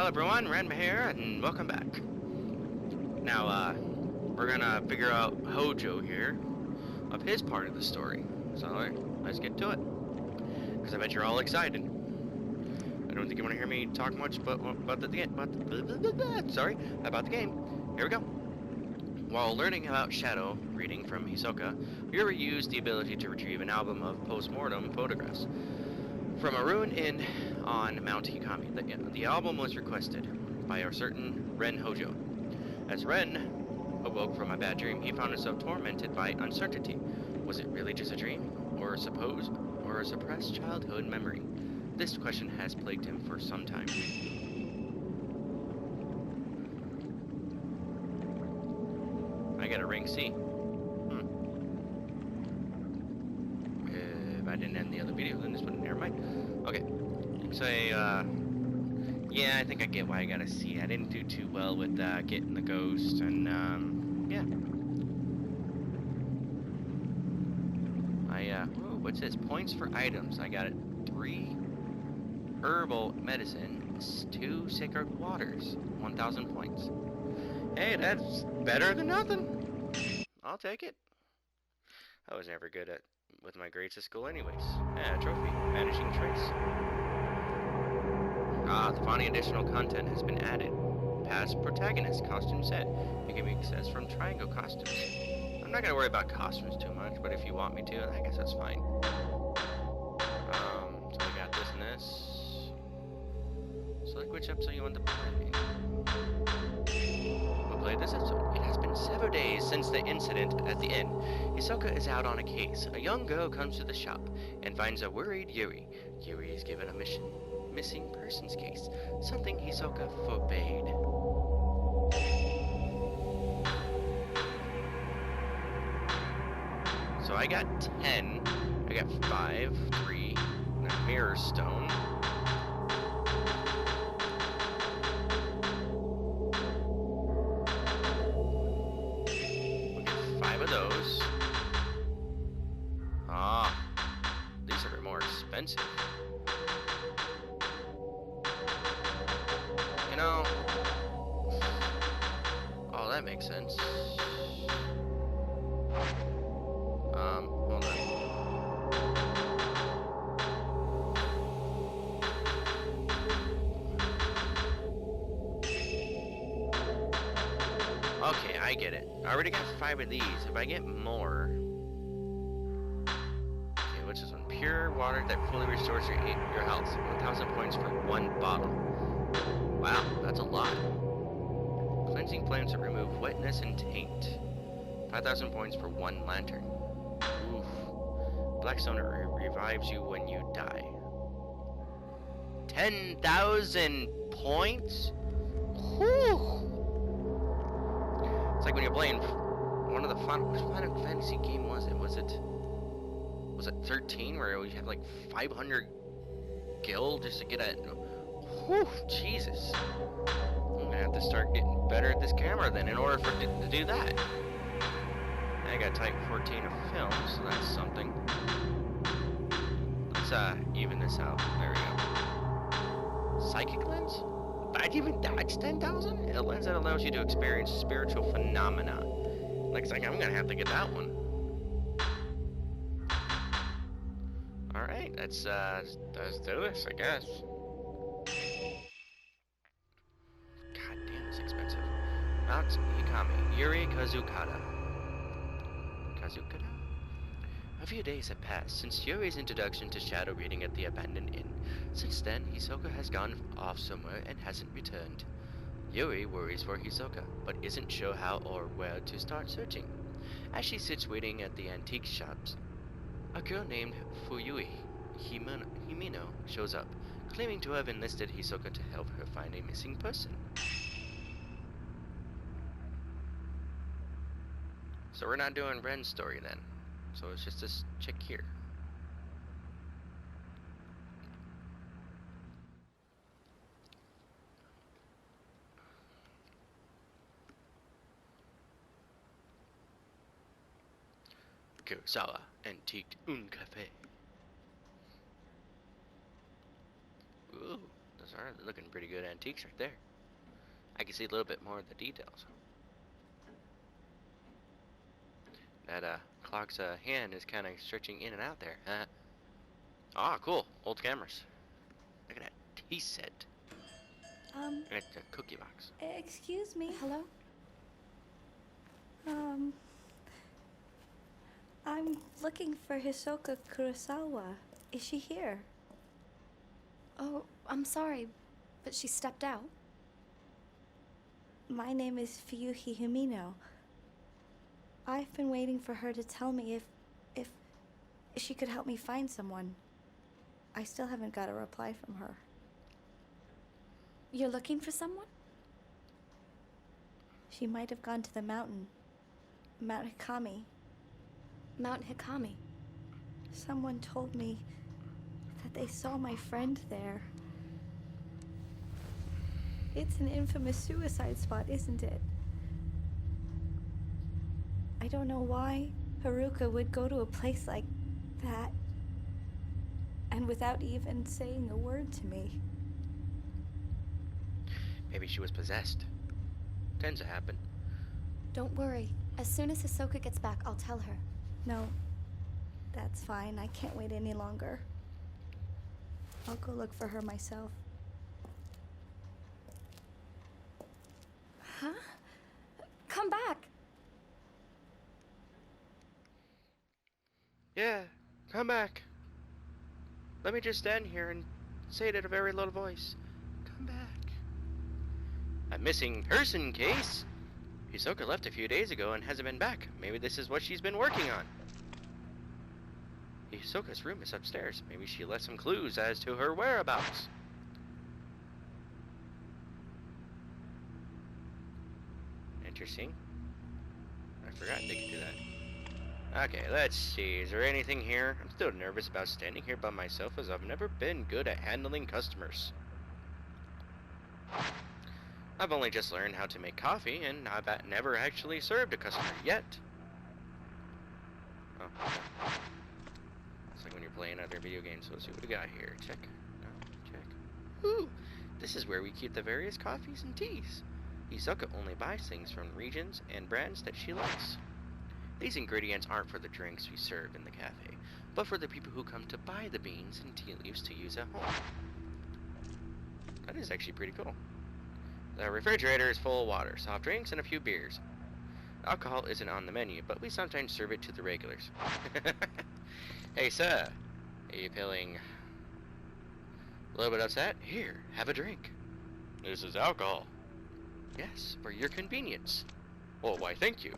Hello everyone, Ranma here, and welcome back. Now, we're gonna figure out Hojo here, of his part of the story. So, let's get to it. Because I bet you're all excited. I don't think you want to hear me talk much about the game. About the game. Here we go. While learning about shadow reading from Hisoka, Yuri used the ability to retrieve an album of post-mortem photographs from a ruined inn on Mount Hikami. The album was requested by a certain Ren Hojo. As Ren awoke from a bad dream, he found himself tormented by uncertainty. Was it really just a dream, or a suppressed childhood memory? This question has plagued him for some time. I got a rank C. If I didn't end the other video, then this wouldn't. Never mind. Okay. So, yeah, I think I get why I got a C. I didn't do too well with getting the ghost, and yeah. Whoa, what's this? Points for items. I got it. 3 herbal medicine, 2 sacred waters, 1,000 points. Hey, that's better than nothing. I'll take it. I was never good with my grades at school anyways. Trophy. Managing trace. The following additional content has been added. Past protagonist costume set. You can be accessed from Triangle Costumes. I'm not gonna worry about costumes too much, but if you want me to, I guess that's fine. So we got this and this. Select which episode you want to play. We'll play this episode. It has been 7 days since the incident at the inn. Hisoka is out on a case. A young girl comes to the shop and finds a worried Yuri. Yuri is given a missing persons case, something Hisoka forbade. So I got 10, I got 5, 3, and a mirror stone. We'll get 5 of those. These are more expensive. You know, oh, that makes sense. Hold on. Okay, I get it. I already got 5 of these. If I get more... Okay, what's this one? Pure water that fully restores your health. 1,000 points for 1 bottle. Wow, that's a lot. Cleansing flames that remove wetness and taint. 5,000 points for 1 lantern. Oof. Blackstone revives you when you die. 10,000 points? Whew. It's like when you're playing one of the which Final Fantasy game was it? Was it 13 where you have like 500 gil just to get a... Whew, Jesus. I'm gonna have to start getting better at this camera then in order for it to do that. I got type 14 of film, so that's something. Let's even this out. There we go. Psychic lens? I'd even dodge 10,000? A lens that allows you to experience spiritual phenomena. Looks like I'm gonna have to get that one. Alright, let's do this, I guess. God damn, it's expensive. Mount Hikami, Yuri Kazukata. A few days have passed since Yuri's introduction to shadow reading at the abandoned inn. Since then, Hisoka has gone off somewhere and hasn't returned. Yuri worries for Hisoka, but isn't sure how or where to start searching. As she sits waiting at the antique shops, a girl named Fuyui Himino shows up, claiming to have enlisted Hisoka to help her find a missing person. So we're not doing Ren's story then. So it's just this chick here. Kurosawa Antique Un Cafe. Ooh, there's those are looking pretty good antiques right there. I can see a little bit more of the details. That clock's hand is kind of stretching in and out there. Ah, cool. Old cameras. Look at that tea set. And it's a cookie box. Excuse me. Hello? I'm looking for Hisoka Kurosawa. Is she here? Oh, I'm sorry, but she stepped out. My name is Fuyuhi Himino. I've been waiting for her to tell me if she could help me find someone. I still haven't got a reply from her. You're looking for someone? She might have gone to the mountain. Mount Hikami. Mount Hikami. Someone told me that they saw my friend there. It's an infamous suicide spot, isn't it? I don't know why Haruka would go to a place like that and without even saying a word to me. Maybe she was possessed. Tends to happen. Don't worry. As soon as Hisoka gets back, I'll tell her. No, that's fine. I can't wait any longer. I'll go look for her myself. Huh? Come back! Yeah, come back. Let me just stand here and say it at a very low voice. Come back. A missing person case? Hisoka left a few days ago and hasn't been back. Maybe this is what she's been working on. Hisoka's room is upstairs. Maybe she left some clues as to her whereabouts. Interesting. I forgot they could do that. Okay, let's see. Is there anything here? I'm still nervous about standing here by myself as I've never been good at handling customers. I've only just learned how to make coffee, and I've never actually served a customer yet. Oh, okay. It's like when you're playing other video games. So let's see what we got here. Check. No, check. Ooh, this is where we keep the various coffees and teas. Hisoka only buys things from regions and brands that she likes. These ingredients aren't for the drinks we serve in the cafe, but for the people who come to buy the beans and tea leaves to use at home. That is actually pretty cool. The refrigerator is full of water, soft drinks, and a few beers. Alcohol isn't on the menu, but we sometimes serve it to the regulars. Hey, sir. Are you feeling a little bit upset? Here, have a drink. This is alcohol. Yes, for your convenience. Oh, why, thank you.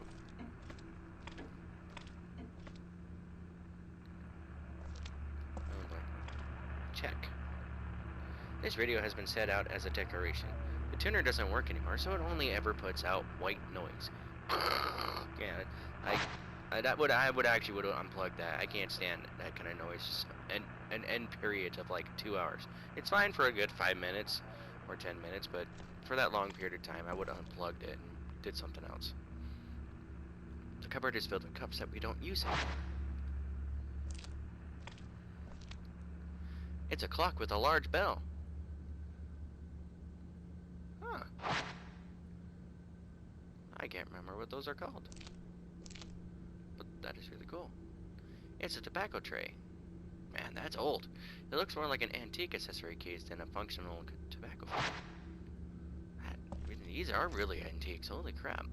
Oh, boy. Check. This radio has been set out as a decoration. The tuner doesn't work anymore, so it only ever puts out white noise. Yeah, I would actually unplug that. I can't stand that kind of noise. An end period of like 2 hours. It's fine for a good 5 minutes or 10 minutes, but for that long period of time, I would have unplugged it and did something else. The cupboard is filled with cups that we don't use anymore. It's a clock with a large bell. Huh. I can't remember what those are called. But that is really cool. It's a tobacco tray. Man, that's old. It looks more like an antique accessory case than a functional tobacco frame. These are really antiques, holy crap.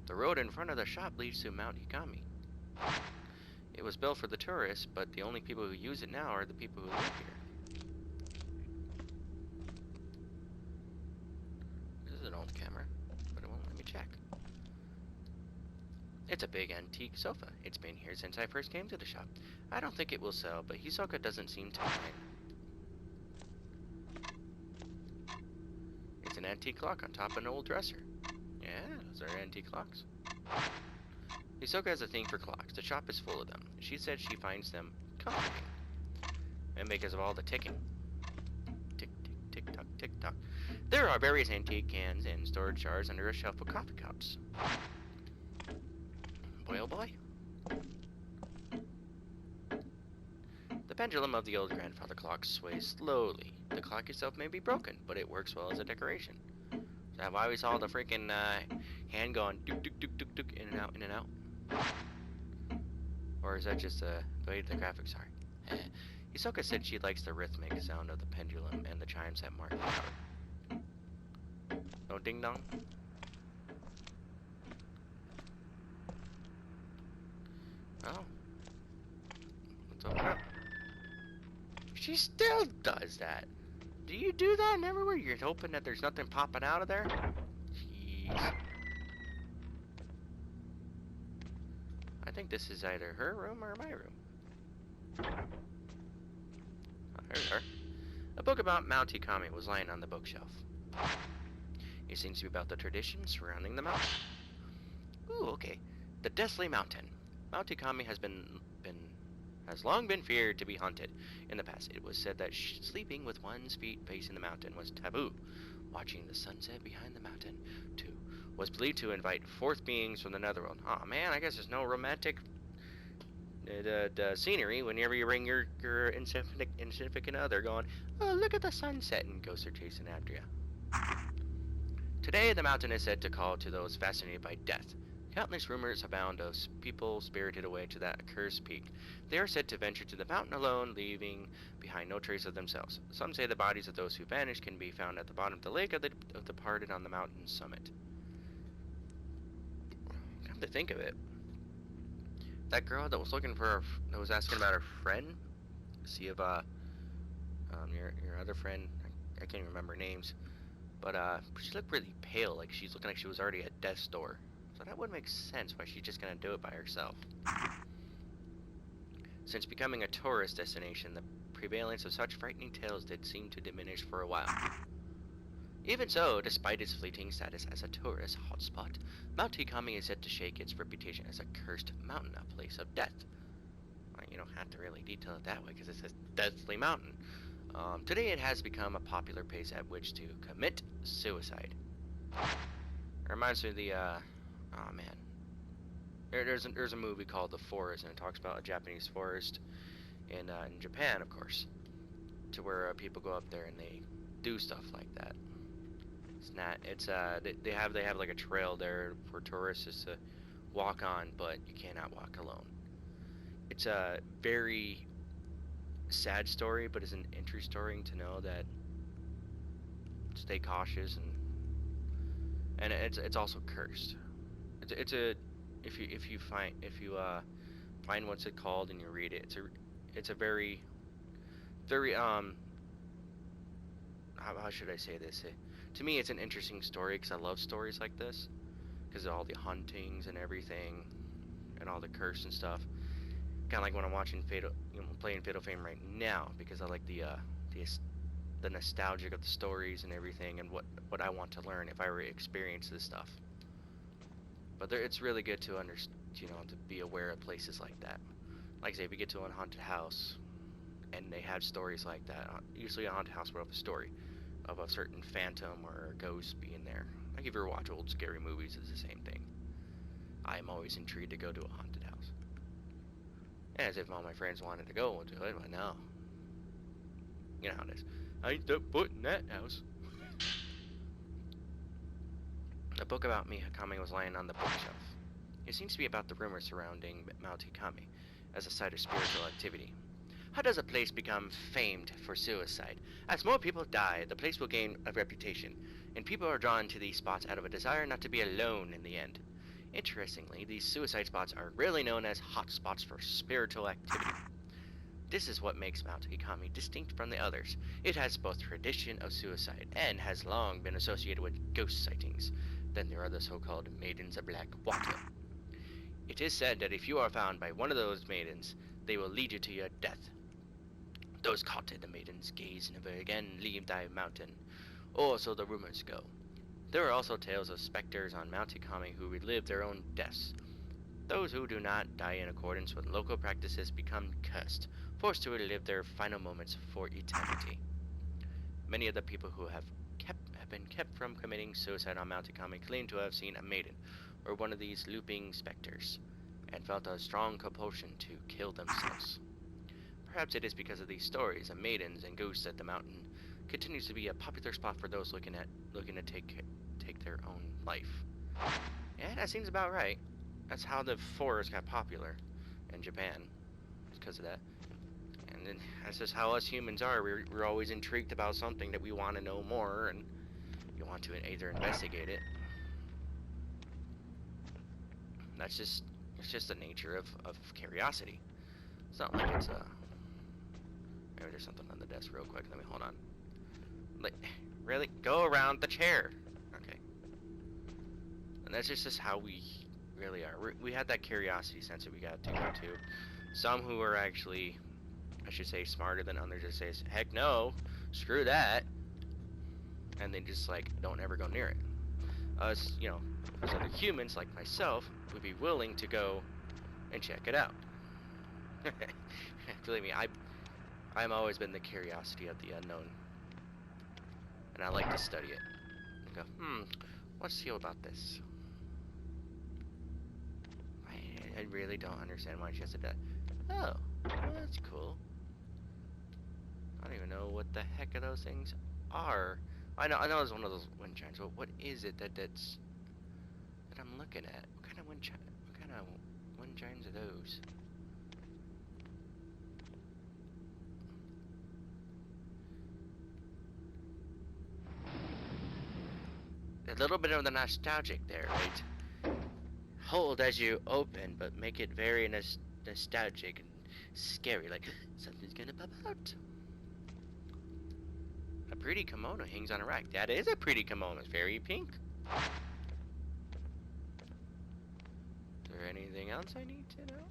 The road in front of the shop leads to Mount Hikami. It was built for the tourists, but the only people who use it now are the people who live here. This is an old camera, but it won't let me check. It's a big antique sofa. It's been here since I first came to the shop. I don't think it will sell, but Hisoka doesn't seem to mind. It's an antique clock on top of an old dresser. Yeah, those are antique clocks. Hisoka has a thing for clocks. The shop is full of them. She said she finds them comforting. And because of all the ticking. Tick, tick, tick, tock, tick, tock. There are various antique cans and storage jars under a shelf of coffee cups. Boy, oh boy. The pendulum of the old grandfather clock sways slowly. The clock itself may be broken, but it works well as a decoration. So I've always saw the freaking hand going dook dook dook dook dook in and out, in and out. Or is that just the way the graphics are? Hisoka said she likes the rhythmic sound of the pendulum and the chimes that mark the hour. No ding dong? Oh. Let's open up. She still does that. Do you do that everywhere? You're hoping that there's nothing popping out of there? Jeez. I think this is either her room or my room. Oh, there we are. A book about Mount Ikami was lying on the bookshelf. It seems to be about the traditions surrounding the mountain. Ooh, okay. The Deathly Mountain. Mount Ikami has long been feared to be haunted. In the past, it was said that sleeping with one's feet facing the mountain was taboo. Watching the sunset behind the mountain, too, was believed to invite forth beings from the netherworld. Aw, man, I guess there's no romantic scenery whenever you bring your insignificant other going, oh, look at the sunset, and ghosts are chasing after you. Today, the mountain is said to call to those fascinated by death. Countless rumors abound of people spirited away to that accursed peak. They are said to venture to the mountain alone, leaving behind no trace of themselves. Some say the bodies of those who vanished can be found at the bottom of the lake of the departed on the mountain summit. Come to think of it, that girl that was looking for, that was asking about her friend, see if your other friend, I can't even remember names, but she looked really pale, like she's looking like she was already at death's door. So that would make sense why she's just gonna do it by herself. Since becoming a tourist destination, the prevalence of such frightening tales did seem to diminish for a while. Even so, despite its fleeting status as a tourist hotspot, Mount Ikami is yet to shake its reputation as a cursed mountain, a place of death. Well, you don't have to really detail it that way because it says Deathly Mountain. Today it has become a popular place at which to commit suicide. It reminds me of the, oh man. There's a movie called The Forest, and it talks about a Japanese forest in Japan, of course, to where people go up there and they do stuff like that. It's not. It's they have like a trail there for tourists to walk on, but you cannot walk alone. It's a very sad story, but it's an interesting to know that stay cautious, and it's also cursed. It's a if you find what's it called and you read it, it's a very how should I say this? To me, it's an interesting story because I love stories like this, because of all the hauntings and everything, and all the curse and stuff. Kind of like when I'm watching playing Fatal Frame right now, because I like the nostalgic of the stories and everything, and what I want to learn if I were to experience this stuff. But it's really good to to be aware of places like that. Like I say, if you get to a haunted house, and they have stories like that, usually a haunted house will have a story of a certain phantom or a ghost being there. Like if you ever watch old scary movies, it's the same thing. I am always intrigued to go to a haunted house. As if all my friends wanted to go to it, but no. You know how it is. I ain't the foot in that house. A book about Ikami was lying on the bookshelf. It seems to be about the rumors surrounding Mount Ikami as a site of spiritual activity. How does a place become famed for suicide? As more people die, the place will gain a reputation, and people are drawn to these spots out of a desire not to be alone in the end. Interestingly, these suicide spots are rarely known as hot spots for spiritual activity. This is what makes Mount Ikami distinct from the others. It has both tradition of suicide and has long been associated with ghost sightings. Then there are the so-called Maidens of Blackwater. It is said that if you are found by one of those maidens, they will lead you to your death. Those caught in the maidens' gaze never again leave thy mountain, or so the rumors go. There are also tales of specters on Mount Ikami who relive their own deaths. Those who do not die in accordance with local practices become cursed, forced to relive their final moments for eternity. Many of the people who have been kept from committing suicide on Mount Ikami claim to have seen a maiden, or one of these looping specters, and felt a strong compulsion to kill themselves. Perhaps it is because of these stories of maidens and ghosts that the mountain continues to be a popular spot for those looking to take their own life. Yeah, that seems about right. That's how the forest got popular in Japan, because of that. And then that's just how us humans are. We're always intrigued about something that we want to know more, and you want to either investigate it. It's just the nature of curiosity. It's not like it's maybe there's something on the desk real quick. Let me hold on. Like, really? Go around the chair. Okay. And that's just how we really are. We had that curiosity sense that we got to go to. Some who are actually, I should say, smarter than others just say, heck no, screw that. And they just like don't ever go near it. Us, you know, as other humans like myself would be willing to go and check it out. Believe me, I'm always been the curiosity of the unknown, and I like to study it. And go, let's see about this. I really don't understand why she has to do that. Oh, well, that's cool. I don't even know what the heck of those things are. I know it's one of those wind chimes, but what is it that I'm looking at? What kind of wind chimes are those? A little bit of the nostalgic there, right? Hold as you open, but make it very nostalgic and scary, like something's gonna pop out. A pretty kimono hangs on a rack. That is a pretty kimono. It's very pink. Is there anything else I need to know?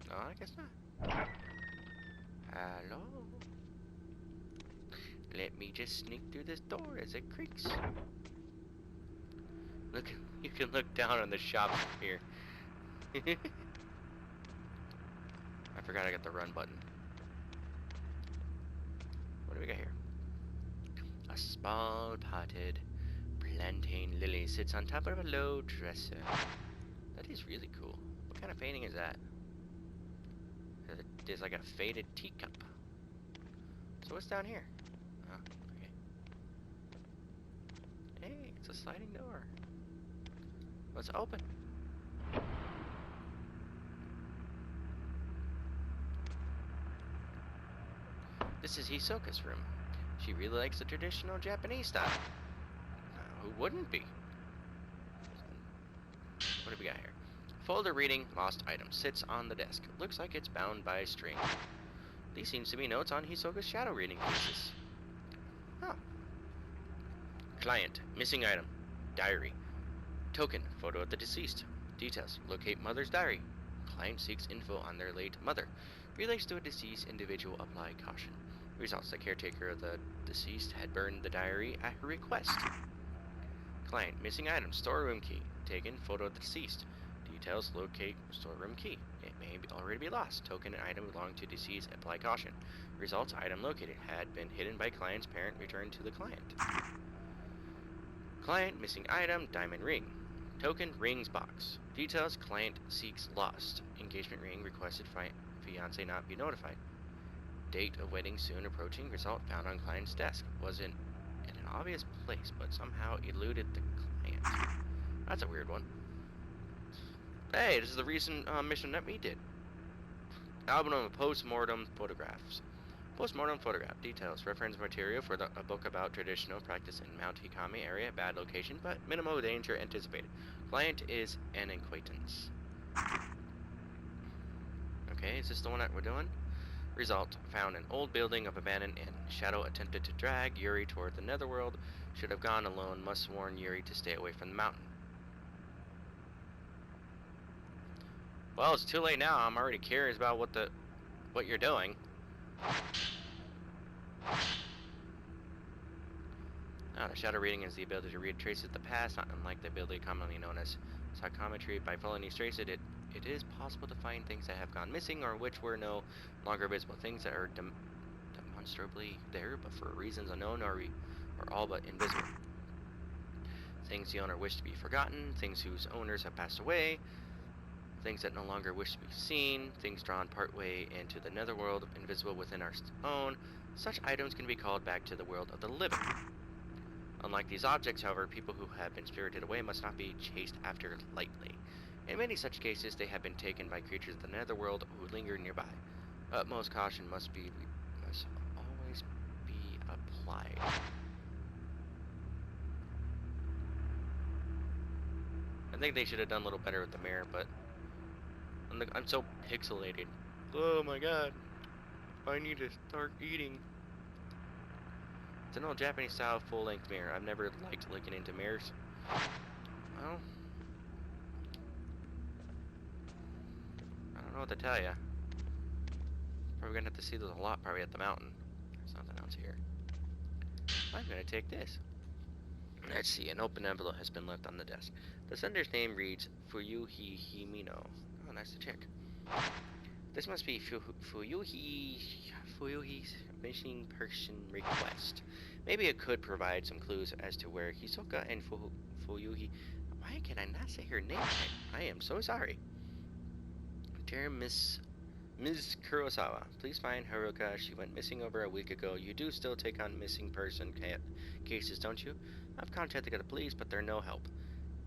No, I guess not. Hello? Let me just sneak through this door as it creaks. Look, you can look down on the shop from here. I forgot I got the run button. What do we got here? A small potted plantain lily sits on top of a low dresser. That is really cool. What kind of painting is that? There's like a faded teacup. So what's down here? Oh, okay. Hey, it's a sliding door. Let's open. This is Hisoka's room. She really likes the traditional Japanese style. Who wouldn't be? What do we got here? Folder reading lost item sits on the desk. Looks like it's bound by string. These seems to be notes on Hisoka's shadow reading pieces. Huh. Client, missing item, diary. Token, photo of the deceased. Details, locate mother's diary. Client seeks info on their late mother. Relates to a deceased individual, apply caution. Results, the caretaker of the deceased had burned the diary at her request. Client, missing item, storeroom key. Taken, photo of the deceased. Details, locate storeroom key. It may already be lost. Token and item belong to deceased, apply caution. Results, item located, had been hidden by client's parent, returned to the client. Client, missing item, diamond ring. Token, rings box. Details, client seeks lost. Engagement ring, requested fiance not be notified. Date of wedding soon approaching. Result found on client's desk. Wasn't in an obvious place, but somehow eluded the client. That's a weird one. Hey, this is the recent mission that we did. Album of post-mortem photographs. Post-mortem photograph. Details. Reference material for a book about traditional practice in Mount Hikami area. Bad location, but minimal danger anticipated. Client is an acquaintance. Okay, is this the one that we're doing? Result. Found an old building of abandoned inn. Shadow attempted to drag Yuri toward the netherworld. Should have gone alone. Must warn Yuri to stay away from the mountain. Well, it's too late now. I'm already curious about what you're doing. The shadow reading is the ability to read traces of the past, not unlike the ability commonly known as psychometry. By following these traces, it is possible to find things that have gone missing or which were no longer visible. Things that are demonstrably there, but for reasons unknown, are all but invisible. Things the owner wished to be forgotten, things whose owners have passed away, things that no longer wish to be seen, things drawn partway into the netherworld, invisible within our own, Such items can be called back to the world of the living. Unlike these objects, however, people who have been spirited away must not be chased after lightly. In many such cases, they have been taken by creatures of the netherworld who linger nearby. Utmost caution must always be applied. I think they should have done a little better with the mirror, but I'm so pixelated. Oh my god. I need to start eating. It's an old Japanese style full-length mirror. I've never liked looking into mirrors. Well, I don't know what to tell you. Probably gonna have to see those a lot probably at the mountain. There's nothing else here. I'm gonna take this. Let's see, an open envelope has been left on the desk. The sender's name reads Fuyuhi Himino. Oh, nice to check. This must be Fuyuhi's missing person request. Maybe it could provide some clues as to where Hisoka and Fuyuhi... Why can I not say her name right? I am so sorry. Dear Ms. Kurosawa, please find Haruka. She went missing over a week ago. You do still take on missing person cases, don't you? I've contacted the police, but they're no help.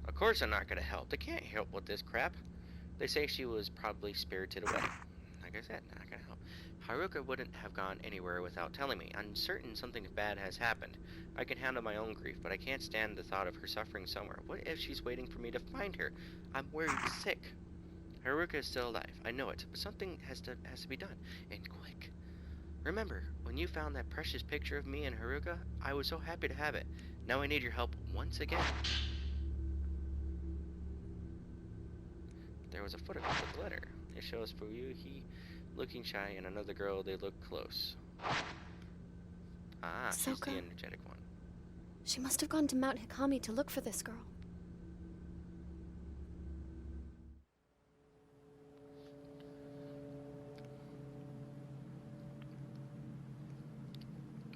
Of course I'm not gonna help. They can't help with this crap. They say she was probably spirited away. Like I said, not gonna help. Haruka wouldn't have gone anywhere without telling me. I'm certain something bad has happened. I can handle my own grief, but I can't stand the thought of her suffering somewhere. What if she's waiting for me to find her? I'm worried sick. Haruka is still alive. I know it, but something has to be done, and quick. Remember, when you found that precious picture of me and Haruka, I was so happy to have it. Now I need your help once again. There was a photograph of the letter. It shows Fuyuhi looking shy and another girl. They look close. Ah, she's the energetic one. She must have gone to Mount Hikami to look for this girl.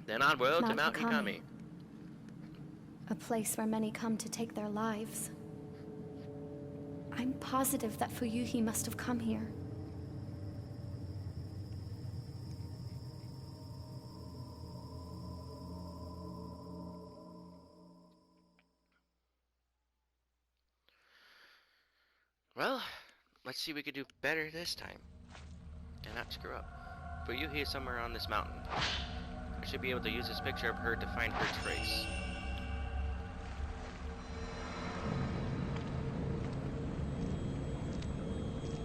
Then on road to Mount Hikami. A place where many come to take their lives. I'm positive that Fuyuhi must have come here. Well, let's see if we could do better this time. And not screw up. Fuyuhi is somewhere on this mountain. I should be able to use this picture of her to find her trace.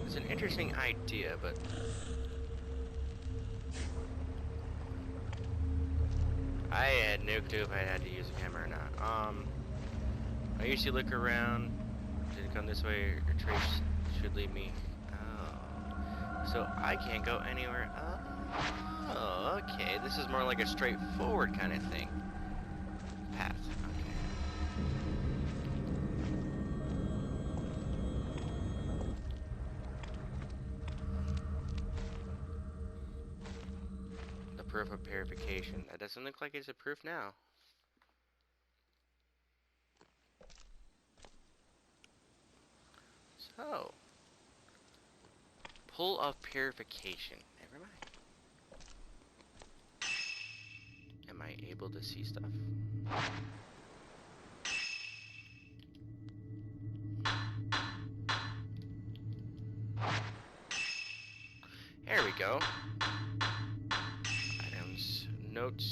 It's an interesting idea, but... I had no clue if I had to use a camera or not. I usually look around. Did it come this way, or trace should lead me? Oh. So I can't go anywhere. Oh, okay. This is more like a straightforward kind of thing. Path. Okay. The proof of purification. That doesn't look like it's a proof now. So, pull of purification. Never mind. Am I able to see stuff? There we go. Items, notes.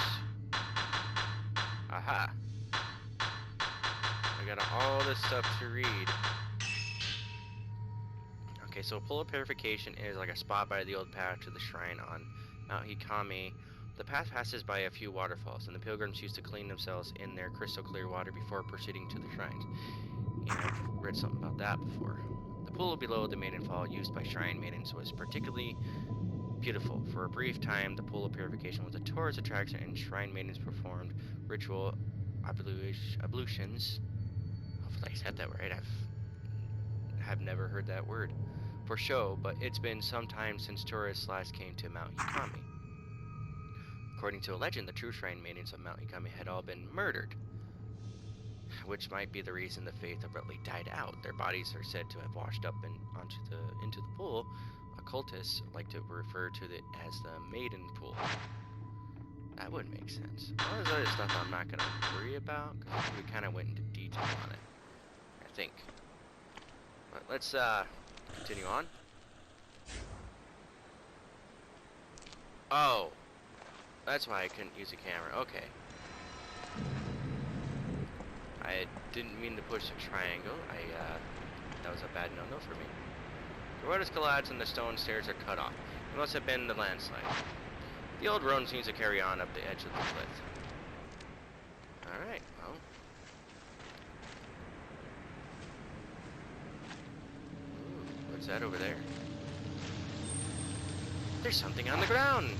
Aha. I got all this stuff to read. Okay, so Pool of Purification is like a spot by the old path to the shrine on Mount Hikami. The path passes by a few waterfalls, and the pilgrims used to clean themselves in their crystal clear water before proceeding to the shrines. Yeah, I've read something about that before. The pool below the Maiden Fall, used by shrine maidens, was particularly beautiful. For a brief time, the Pool of Purification was a tourist attraction, and shrine maidens performed ritual ablutions. Hopefully I said that right. I've never heard that word. For show, but it's been some time since tourists last came to Mount Hikami. According to a legend, the true shrine maidens of Mount Hikami had all been murdered, which might be the reason the faith abruptly died out. Their bodies are said to have washed up into the pool. Occultists like to refer to it as the Maiden Pool. That would make sense. All this other stuff I'm not gonna worry about, because we kind of went into detail on it, I think. But let's continue on. Oh, that's why I couldn't use a camera. Okay. I didn't mean to push the triangle. That was a bad no-no for me. The road has collapsed and the stone stairs are cut off. It must have been the landslide. The old road seems to carry on up the edge of the cliff. Alright, well. Ooh, what's that over there? There's something on the ground!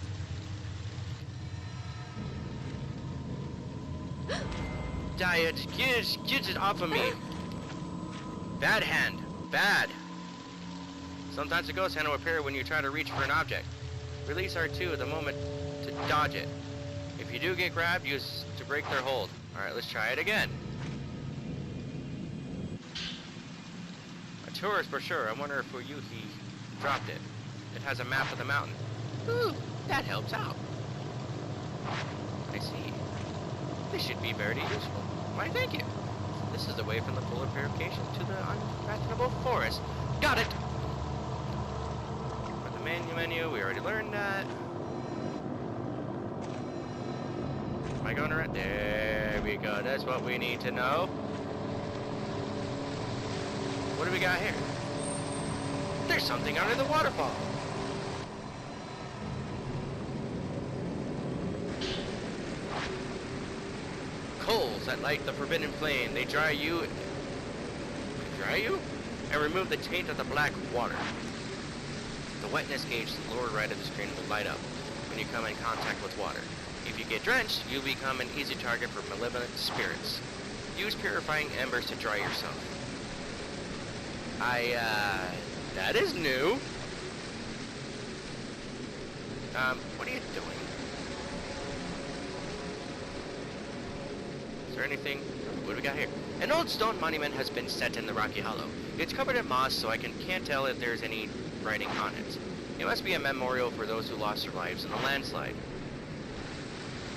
Diet, get it off of me! Bad hand, bad! Sometimes the ghost hand will appear when you try to reach for an object. Release R2 at the moment to dodge it. If you do get grabbed, use to break their hold. Alright, let's try it again. A tourist for sure. I wonder if for you he dropped it. It has a map of the mountain. Ooh, that helps out. I see. This should be very useful. Why, thank you. This is the way from the polar purification to the unfathomable forest. Got it! For the menu, we already learned that. Am I going right? There we go. That's what we need to know. What do we got here? There's something under the waterfall. Coals that light the forbidden flame. They dry you, and remove the taint of the black water. The wetness gauge to the lower right of the screen will light up when you come in contact with water. If you get drenched, you'll become an easy target for malevolent spirits. Use purifying embers to dry yourself. That is new. What are you doing? Is there anything? What do we got here? An old stone monument has been set in the rocky hollow. It's covered in moss, so I can't tell if there's any writing on it. It must be a memorial for those who lost their lives in the landslide.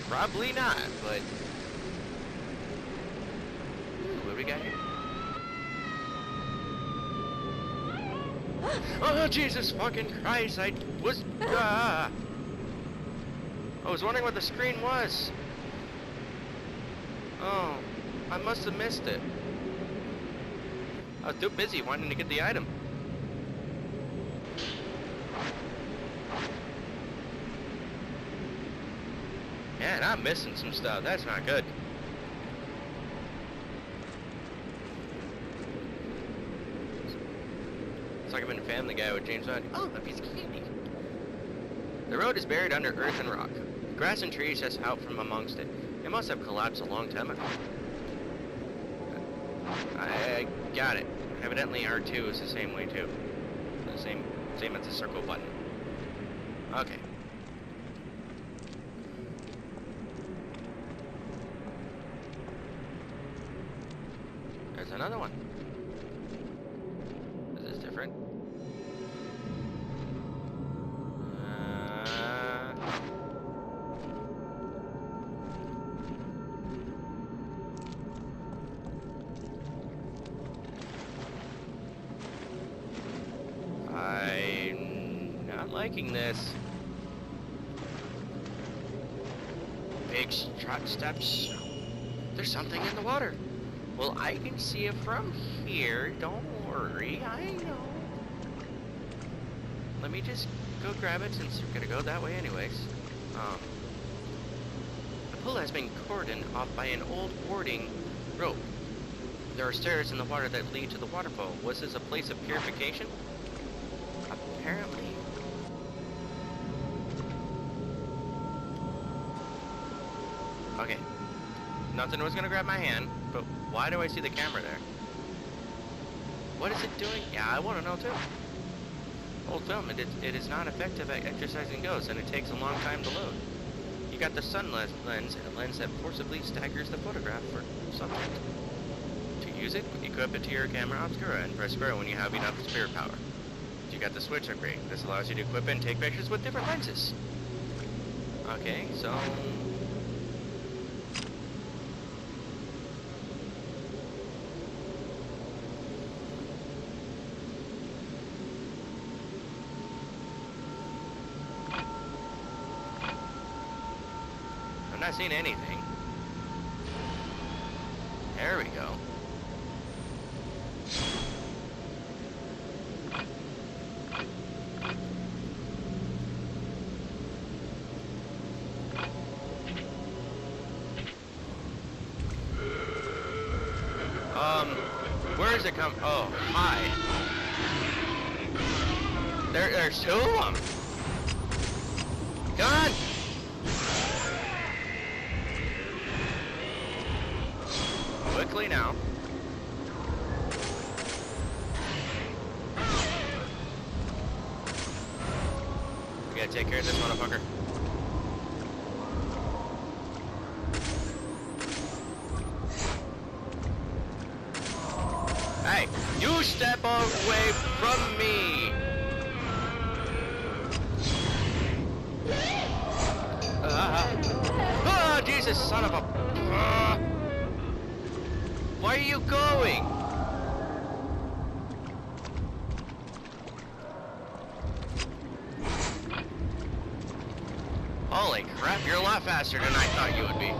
Probably not, but... Ooh, what do we got here? Oh, Jesus fucking Christ, I was wondering what the screen was. Oh, I must have missed it. I was too busy wanting to get the item. Man, I'm missing some stuff. That's not good. It's like I'm in Family Guy with James Bond. Oh, a piece of candy. The road is buried under earth and rock. Grass and trees just out from amongst it. It must have collapsed a long time ago. I got it. Evidently R2 is the same way too. The same as the circle button. Okay. There's another one. Is this different? I'm not liking this. Big strut steps. There's something in the water. Well, I can see it from here. Don't worry, I know. Let me just go grab it since we're gonna go that way anyways. The pool has been cordoned off by an old boarding rope. There are stairs in the water that lead to the waterfall. Was this a place of purification? Apparently. Okay. Nothing was gonna grab my hand, but why do I see the camera there? What is it doing? Yeah, I want to know too. Old film, it is not effective at exercising ghosts, and it takes a long time to load. You got the sun lens, a lens that forcibly staggers the photograph for subject. To use it, equip it to your camera obscura and press square when you have enough spirit power. You got the switch upgrade. This allows you to equip and take pictures with different lenses. Okay, so not seeing anything. There we go. Where does it come? Oh, hi. There's two of them. Come on. Quickly now. We gotta take care of this motherfucker. Hey, you step away from me! Oh, Jesus, son of a... where are you going? Holy crap, you're a lot faster than I thought you would be.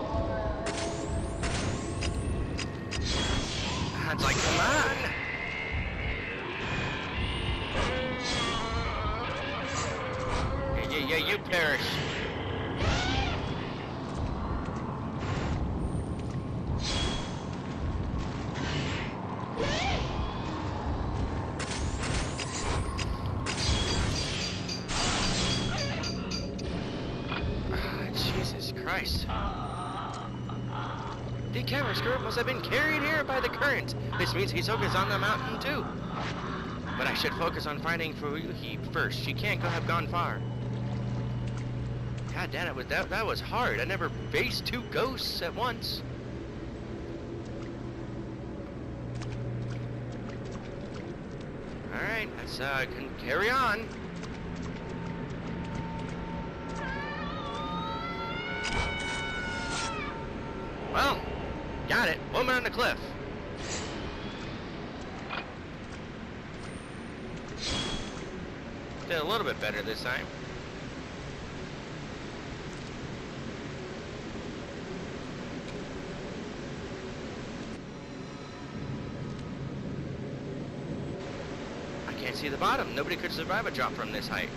It's like, come on! Yeah, you perish. Jesus Christ. The camera skirt must have been carried here by the current. This means Hisoka's on the mountain too. But I should focus on finding Fuyuhi first. She can't have gone far. God damn it, that was hard. I never faced two ghosts at once. Alright, let's carry on. Well, got it. Woman on the cliff. Did a little bit better this time. I can't see the bottom. Nobody could survive a drop from this height.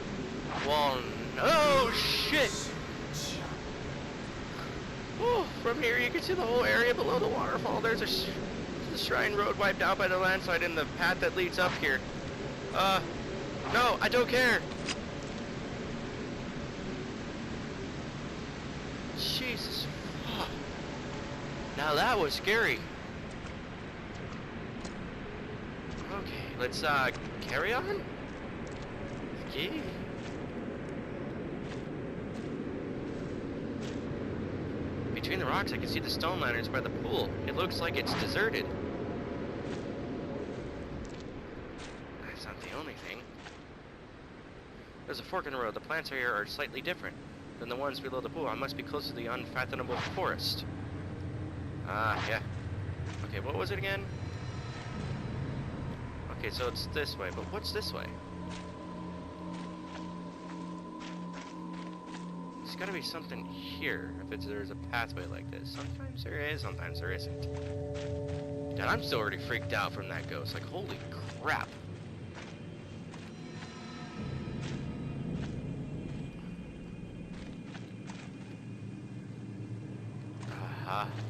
Well, no shit. Oh, from here you can see the whole area below the waterfall. There's the shrine road wiped out by the landslide and the path that leads up here. No, I don't care. Jesus. Fuck. Now that was scary. Okay, let's, carry on? Okay. Between the rocks, I can see the stone lanterns by the pool. It looks like it's deserted. That's not the only thing. There's a fork in the road. The plants here are slightly different than the ones below the pool. I must be close to the unfathomable forest. Yeah. Okay, what was it again? Okay, so it's this way, but what's this way? There's gotta be something here if there's a pathway like this. Sometimes there is, sometimes there isn't. God, I'm still already freaked out from that ghost. Like, holy crap.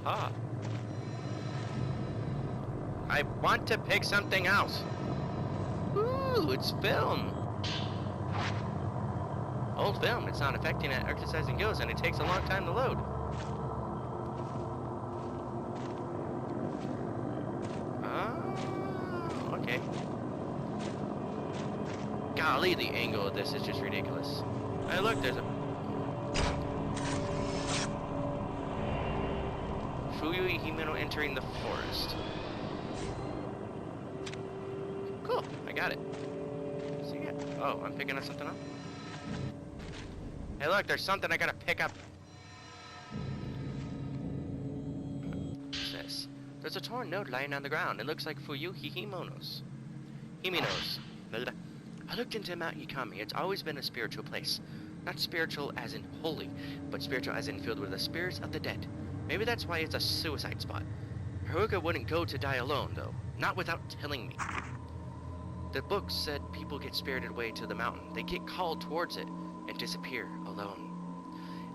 Aha. I want to pick something else. Ooh, it's film. Old film. It's not affecting it, exercising ghosts, and it takes a long time to load. Oh, okay. Golly, the angle of this is just ridiculous. Hey, look, there's a Fuyui Himeno entering the forest. Cool, I got it. So yeah. Oh, I'm picking up something up. Hey look, there's something I gotta pick up. What's this? There's a torn note lying on the ground. It looks like Fuyuhi Himinos. I looked into Mount Yikami. It's always been a spiritual place. Not spiritual as in holy, but spiritual as in filled with the spirits of the dead. Maybe that's why it's a suicide spot. Haruka wouldn't go to die alone, though. Not without telling me. The book said people get spirited away to the mountain. They get called towards it and disappear alone.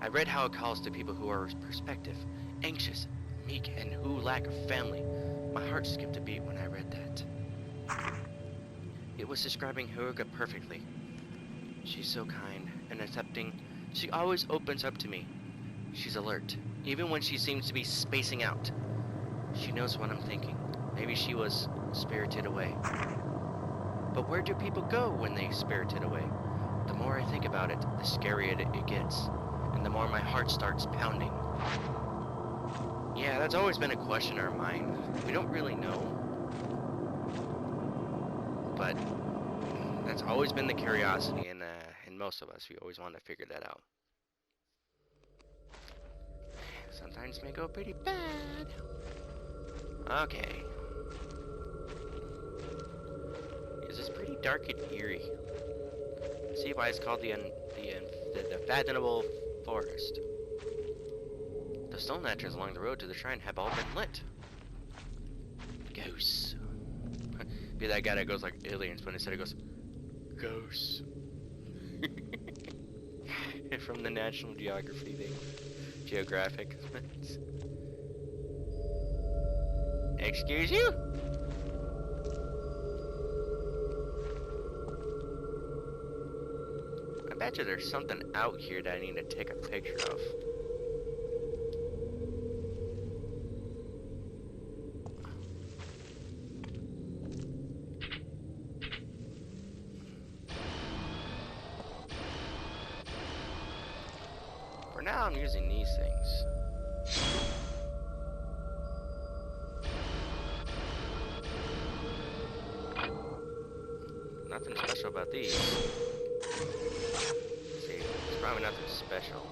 I read how it calls to people who are perspective, anxious, meek, and who lack a family. My heart skipped a beat when I read that. It was describing Haruka perfectly. She's so kind and accepting. She always opens up to me. She's alert, even when she seems to be spacing out. She knows what I'm thinking. Maybe she was spirited away. But where do people go when they spirited away? The more I think about it, the scarier it gets, and the more my heart starts pounding. Yeah, that's always been a question in our mind. We don't really know. But that's always been the curiosity in most of us. We always want to figure that out. Sometimes may go pretty bad. Okay. This is pretty dark and eerie. See why it's called the fathomable forest. The stone lanterns along the road to the shrine have all been lit. Ghosts. Be that guy that goes like aliens, but instead it goes ghosts. From the National Geography thing. Geographic. Excuse you? I bet you there's something out here that I need to take a picture of. For now, I'm using these things. Nothing special about these. See, it's probably nothing special.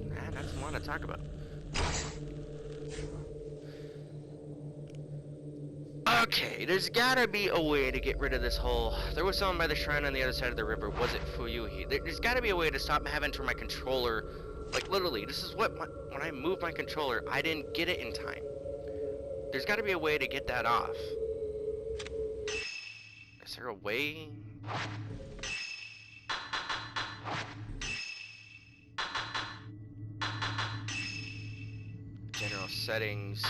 Nah, that's the one to talk about. Okay, there's gotta be a way to get rid of this hole. There was someone by the shrine on the other side of the river. Was it Fuyuhi? There's gotta be a way to stop having to turn my controller. Like, literally, this is what when I moved my controller, I didn't get it in time. There's gotta be a way to get that off. Is there a way? General settings.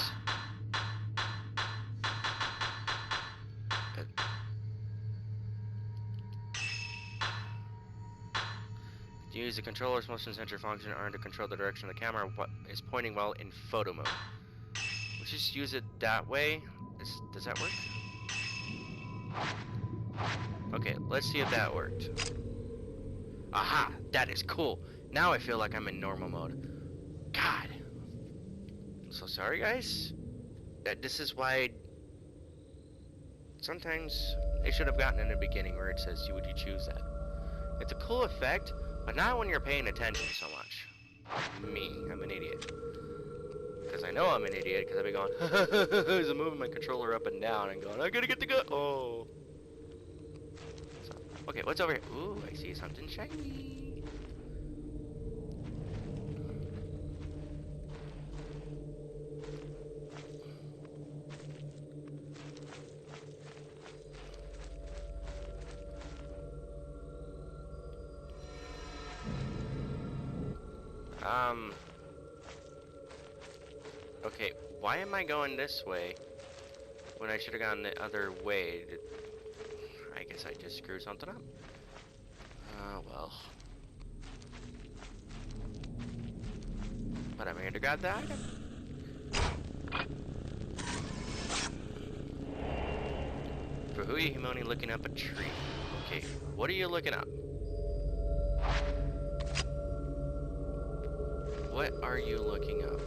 To use the controller's motion sensor function or to control the direction of the camera what is pointing while in photo mode. Let's just use it that way. Does that work? Okay, let's see if that worked. Aha! That is cool. Now I feel like I'm in normal mode. God. I'm so sorry, guys. This is why sometimes they should have gotten in the beginning where it says, would you choose that? It's a cool effect, but not when you're paying attention so much. Like me, I'm an idiot. Because I know I'm an idiot, because I've been going, as I'm moving my controller up and down and going, I gotta get the gun. Oh. So, okay, what's over here? Ooh, I see something shiny. Okay, why am I going this way when I should have gone the other way? I guess I just screwed something up. Well. But I'm here to grab the item. Fuhui Himoni looking up a tree. Okay, what are you looking up? What are you looking up?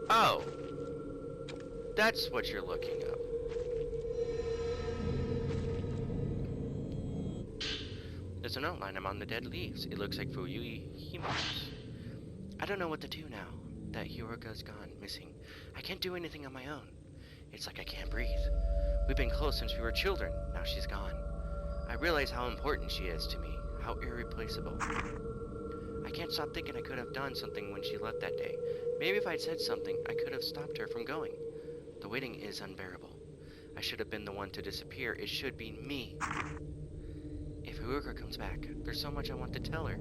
Oh! That's what you're looking up. There's an outline among the dead leaves. It looks like Fuyui Himos. I don't know what to do now. that Yorga's gone missing, I can't do anything on my own. It's like I can't breathe. We've been close since we were children. Now she's gone. I realize how important she is to me, how irreplaceable. I can't stop thinking I could have done something when she left that day. Maybe if I'd said something, I could have stopped her from going. The waiting is unbearable. I should have been the one to disappear. It should be me. If Huruka comes back, there's so much I want to tell her.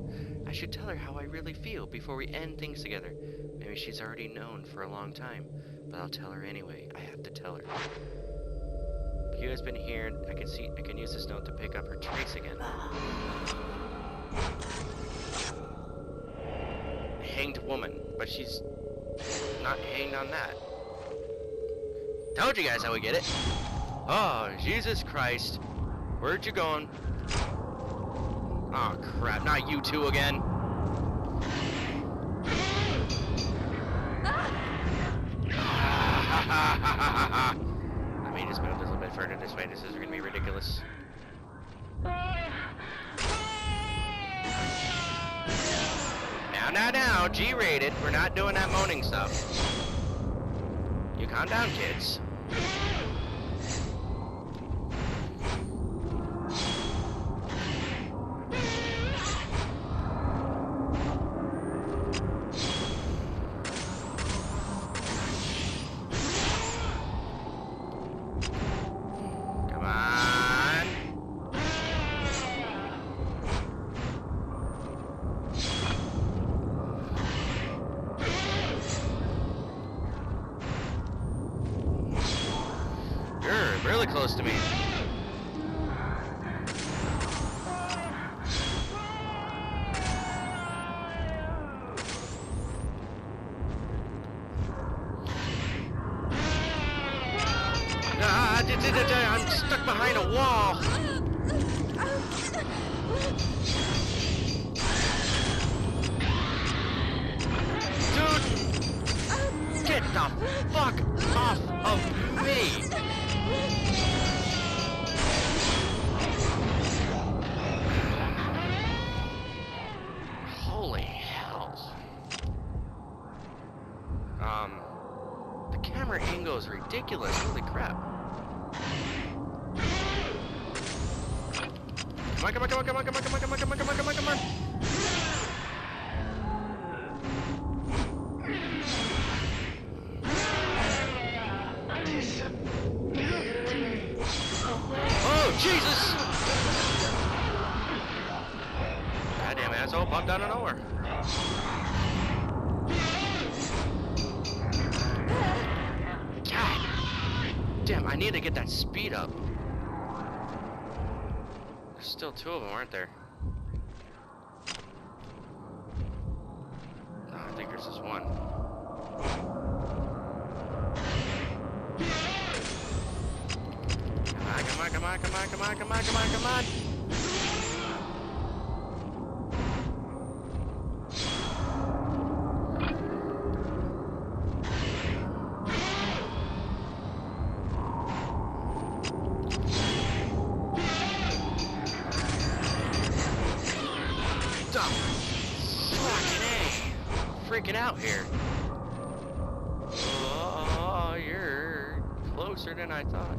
I should tell her how I really feel before we end things together. Maybe she's already known for a long time, but I'll tell her anyway. I have to tell her. Q has been here. I can use this note to pick up her trace again. Hanged woman, but she's not hanged on that. Told you guys how we get it. Oh, Jesus Christ. Where'd you going? Oh crap, not you two again. Let me just move a little bit further this way. This is gonna be ridiculous. Now, G-rated. We're not doing that moaning stuff. You calm down, kids. Really close to me. I'm stuck behind a wall. Dude, get the fuck off of me. Holy hell. The camera angle is ridiculous. Holy crap. Come on. Oh, Jesus! Goddamn asshole, popped out of nowhere. God damn, I need to get that speed up. There's still two of them, aren't there? No, I think there's just one. Come on. Freaking out here. Oh, you're closer than I thought.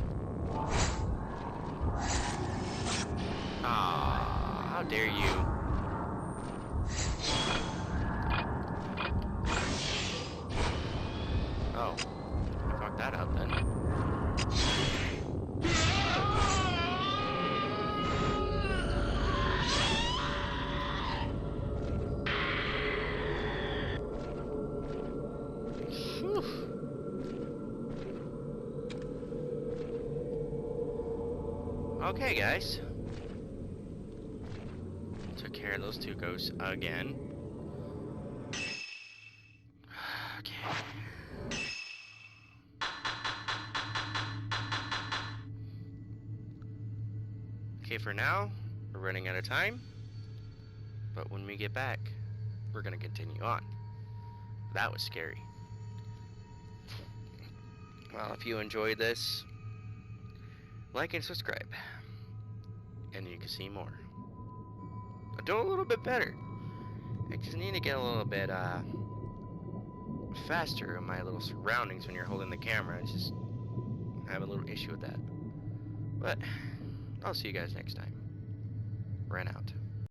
Ah, how dare you? Oh, I fucked that up then. Okay, guys. Took care of those two ghosts again. Okay. Okay, for now, we're running out of time. But when we get back, we're gonna continue on. That was scary. Well, if you enjoyed this, like and subscribe, and you can see more. I'll do a little bit better. I just need to get a little bit faster in my little surroundings when you're holding the camera. It's just, I have a little issue with that. But I'll see you guys next time. Ran out.